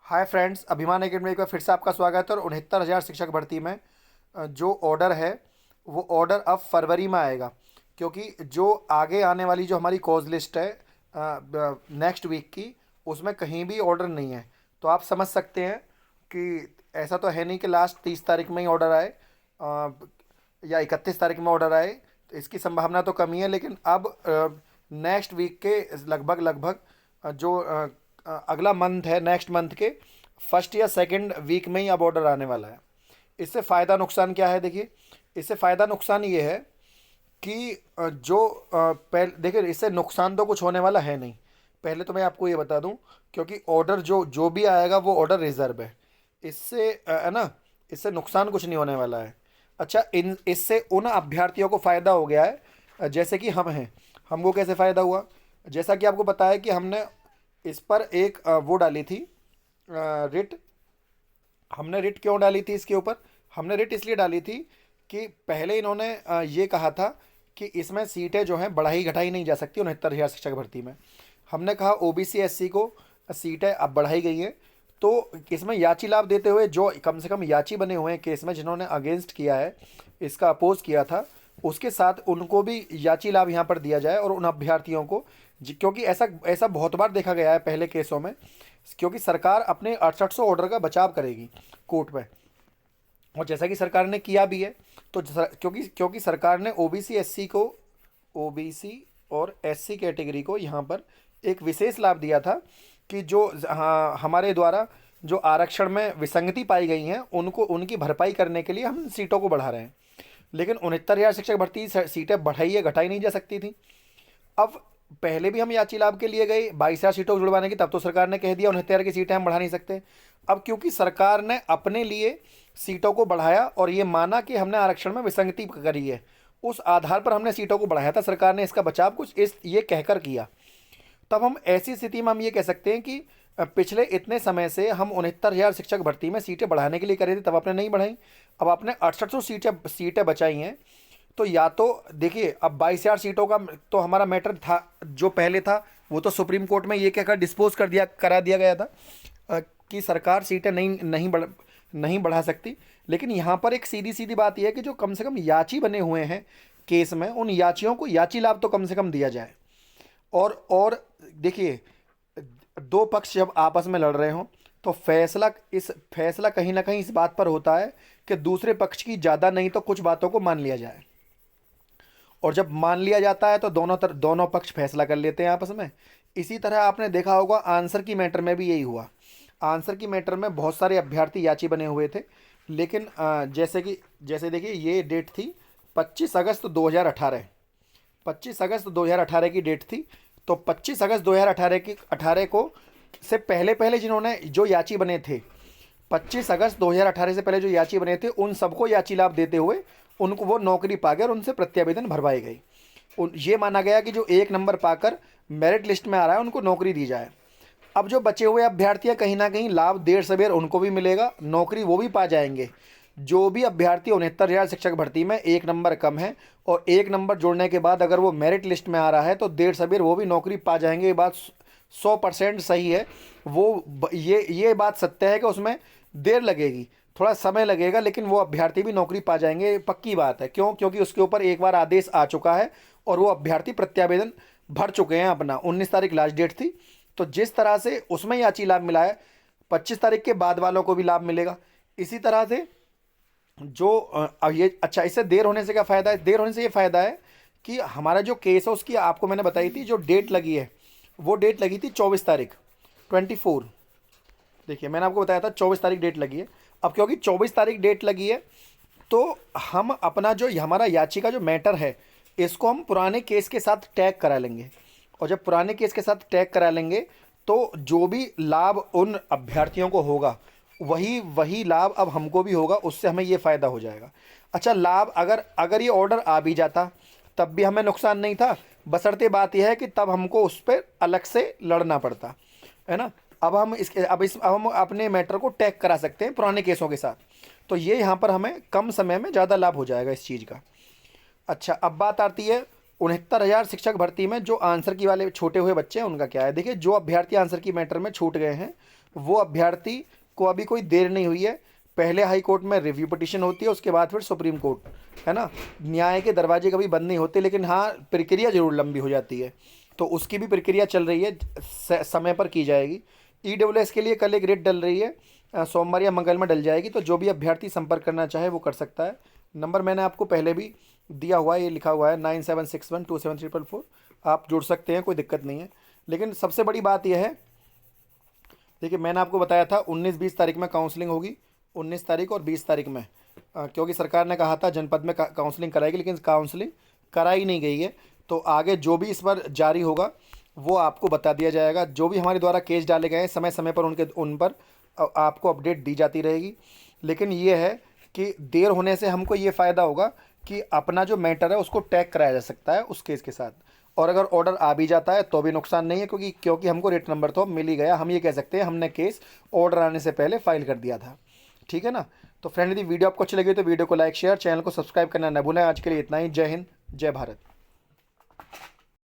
Hi friends, अभिमान academy में एक बार फिर से आपका स्वागत है। और 69,000 शिक्षक भर्ती में जो ऑर्डर है वो ऑर्डर अब फरवरी में आएगा, क्योंकि जो आगे आने वाली जो हमारी कॉज लिस्ट है नेक्स्ट वीक की, उसमें कहीं भी ऑर्डर नहीं है। तो आप समझ सकते हैं कि ऐसा तो है नहीं कि लास्ट 30 तारीख में ही ऑर्डर आए या 31 तारीख में ऑर्डर आए। तो इसकी संभावना तो कमी है, लेकिन अब नेक्स्ट वीक के लगभग लगभग जो अगला मंथ है, नेक्स्ट मंथ के फर्स्ट या सेकंड वीक में ही अब ऑर्डर आने वाला है। इससे फ़ायदा नुकसान क्या है? देखिए, इससे फ़ायदा नुकसान ये है कि जो पहले देखिए, इससे नुकसान तो कुछ होने वाला है नहीं। पहले तो मैं आपको ये बता दूं, क्योंकि ऑर्डर जो जो भी आएगा वो ऑर्डर रिजर्व है। इससे है ना, इससे नुकसान कुछ नहीं होने वाला है। अच्छा, इन इससे उन अभ्यर्थियों को फ़ायदा हो गया है जैसे कि हम हैं। हमको कैसे फ़ायदा हुआ? जैसा कि आपको पता है कि हमने इस पर एक वो डाली थी, रिट। हमने रिट क्यों डाली थी इसके ऊपर? हमने रिट इसलिए डाली थी कि पहले इन्होंने ये कहा था कि इसमें सीटें जो हैं बढ़ाई घटाई नहीं जा सकती 69,000 शिक्षक भर्ती में। हमने कहा ओबीसी एससी को सीटें अब बढ़ाई गई हैं, तो इसमें याची लाभ देते हुए जो कम से कम याची बने हुए हैं केस में, जिन्होंने अगेंस्ट किया है, इसका अपोज किया था, उसके साथ उनको भी याची लाभ यहाँ पर दिया जाए। और उन अभ्यर्थियों को क्योंकि ऐसा ऐसा बहुत बार देखा गया है पहले केसों में, क्योंकि सरकार अपने 6800 ऑर्डर का बचाव करेगी कोर्ट में, और जैसा कि सरकार ने किया भी है। तो क्योंकि क्योंकि सरकार ने ओबीसी एससी को, ओबीसी और एससी कैटेगरी को यहाँ पर एक विशेष लाभ दिया था कि जो हाँ, हमारे द्वारा जो आरक्षण में विसंगति पाई गई हैं उनको, उनकी भरपाई करने के लिए हम सीटों को बढ़ा रहे हैं। लेकिन 69,000 शिक्षक भर्ती सीटें बढ़ाई या घटाई नहीं जा सकती थी। अब पहले भी हम याची लाभ के लिए गए 22,000 सीटों को जुड़वाने की, तब तो सरकार ने कह दिया 69,000 की सीटें हम बढ़ा नहीं सकते। अब क्योंकि सरकार ने अपने लिए सीटों को बढ़ाया और ये माना कि हमने आरक्षण में विसंगति करी है, उस आधार पर हमने सीटों को बढ़ाया था। सरकार ने इसका बचाव कुछ इस ये कहकर किया। तब हम ऐसी स्थिति में हम ये कह सकते हैं कि पिछले इतने समय से हम 69,000 शिक्षक भर्ती में सीटें बढ़ाने के लिए करे थे, तब आपने नहीं बढ़ाई। अब आपने 6800 सीटें बचाई हैं। तो या तो देखिए, अब 22,000 सीटों का तो हमारा मैटर था, जो पहले था वो तो सुप्रीम कोर्ट में ये कहकर डिस्पोज करा दिया गया था कि सरकार सीटें नहीं बढ़ा सकती। लेकिन यहाँ पर एक सीधी सीधी बात यह है कि जो कम से कम याची बने हुए हैं केस में, उन याचियों को याची लाभ तो कम से कम दिया जाए। और देखिए, दो पक्ष जब आपस में लड़ रहे हों तो फैसला कहीं ना कहीं इस बात पर होता है कि दूसरे पक्ष की ज़्यादा नहीं तो कुछ बातों को मान लिया जाए। और जब मान लिया जाता है तो दोनों पक्ष फैसला कर लेते हैं आपस में। इसी तरह आपने देखा होगा आंसर की मैटर में भी यही हुआ। आंसर की मैटर में बहुत सारे अभ्यर्थी याची बने हुए थे, लेकिन जैसे देखिए, ये डेट थी 25 अगस्त 2018। 25 अगस्त 2018 की डेट थी। तो 25 अगस्त 2018 को से पहले पहले जिन्होंने जो याची बने थे, 25 अगस्त 2018 से पहले जो याची बने थे, उन सबको याची लाभ देते हुए उनको वो नौकरी पा गए और उनसे प्रत्यावेदन भरवाई गई। ये माना गया कि जो एक नंबर पाकर मेरिट लिस्ट में आ रहा है उनको नौकरी दी जाए। अब जो बचे हुए अभ्यर्थी हैं, कहीं ना कहीं लाभ देर सवेर उनको भी मिलेगा, नौकरी वो भी पा जाएंगे। जो भी अभ्यर्थी 69,000 शिक्षक भर्ती में एक नंबर कम है और एक नंबर जोड़ने के बाद अगर वो मेरिट लिस्ट में आ रहा है, तो देर सवेर वो भी नौकरी पा जाएंगे। ये बात 100% सही है। ये बात सत्य है कि उसमें देर लगेगी, थोड़ा समय लगेगा, लेकिन वो अभ्यर्थी भी नौकरी पा जाएंगे, पक्की बात है। क्यों? क्योंकि उसके ऊपर एक बार आदेश आ चुका है और वो अभ्यर्थी प्रत्यावेदन भर चुके हैं अपना। 19 तारीख लास्ट डेट थी। तो जिस तरह से उसमें याची लाभ मिला है, 25 तारीख के बाद वालों को भी लाभ मिलेगा। इसी तरह से जो अब ये, अच्छा, इससे देर होने से क्या फ़ायदा है? देर होने से ये फ़ायदा है कि हमारा जो केस है उसकी आपको मैंने बताई थी, जो डेट लगी है वो डेट लगी थी 24 तारीख 24। देखिए, मैंने आपको बताया था 24 तारीख डेट लगी है। अब क्योंकि 24 तारीख डेट लगी है, तो हम अपना जो हमारा याचिका जो मैटर है, इसको हम पुराने केस के साथ टैग करा लेंगे। और जब पुराने केस के साथ टैग करा लेंगे, तो जो भी लाभ उन अभ्यर्थियों को होगा, वही वही लाभ अब हमको भी होगा। उससे हमें ये फ़ायदा हो जाएगा। अच्छा, लाभ अगर अगर ये ऑर्डर आ भी जाता तब भी हमें नुकसान नहीं था, बशर्ते बात यह है कि तब हमको उस पर अलग से लड़ना पड़ता है ना। अब हम अपने मैटर को टैग करा सकते हैं पुराने केसों के साथ। तो ये यहाँ पर हमें कम समय में ज़्यादा लाभ हो जाएगा इस चीज़ का। अच्छा, अब बात आती है 69,000 शिक्षक भर्ती में जो आंसर की वाले छोटे हुए बच्चे हैं उनका क्या है। देखिए, जो अभ्यर्थी आंसर की मैटर में छूट गए हैं वो अभ्यर्थी को अभी कोई देर नहीं हुई है, पहले हाई कोर्ट में रिव्यू पिटीशन होती है, उसके बाद फिर सुप्रीम कोर्ट, है ना। न्याय के दरवाजे कभी बंद नहीं होते, लेकिन हाँ प्रक्रिया जरूर लंबी हो जाती है, तो उसकी भी प्रक्रिया चल रही है, समय पर की जाएगी। ईडब्ल्यूएस के लिए कल एक रेट डल रही है, सोमवार या मंगल में डल जाएगी, तो जो भी अभ्यर्थी संपर्क करना चाहे वो कर सकता है। नंबर मैंने आपको पहले भी दिया हुआ है, ये लिखा हुआ है 9761273444, आप जुड़ सकते हैं, कोई दिक्कत नहीं है। लेकिन सबसे बड़ी बात यह है, देखिए मैंने आपको बताया था 19-20 तारीख में काउंसलिंग होगी, 19 तारीख और 20 तारीख में, क्योंकि सरकार ने कहा था जनपद में काउंसलिंग कराएगी, लेकिन काउंसलिंग कराई नहीं गई है। तो आगे जो भी इस पर जारी होगा वो आपको बता दिया जाएगा। जो भी हमारे द्वारा केस डाले गए हैं समय समय पर उन पर आपको अपडेट दी जाती रहेगी। लेकिन ये है कि देर होने से हमको ये फ़ायदा होगा कि अपना जो मैटर है उसको टैग कराया जा सकता है उस केस के साथ, और अगर ऑर्डर आ भी जाता है तो भी नुकसान नहीं है, क्योंकि हमको रेट नंबर तो मिल ही गया। हम ये कह सकते हैं हमने केस ऑर्डर आने से पहले फाइल कर दिया था, ठीक है ना। तो फ्रेंड यदि वीडियो आपको अच्छी लगी तो वीडियो को लाइक शेयर, चैनल को सब्सक्राइब करना न भूलें। आज के लिए इतना ही। जय हिंद, जय भारत।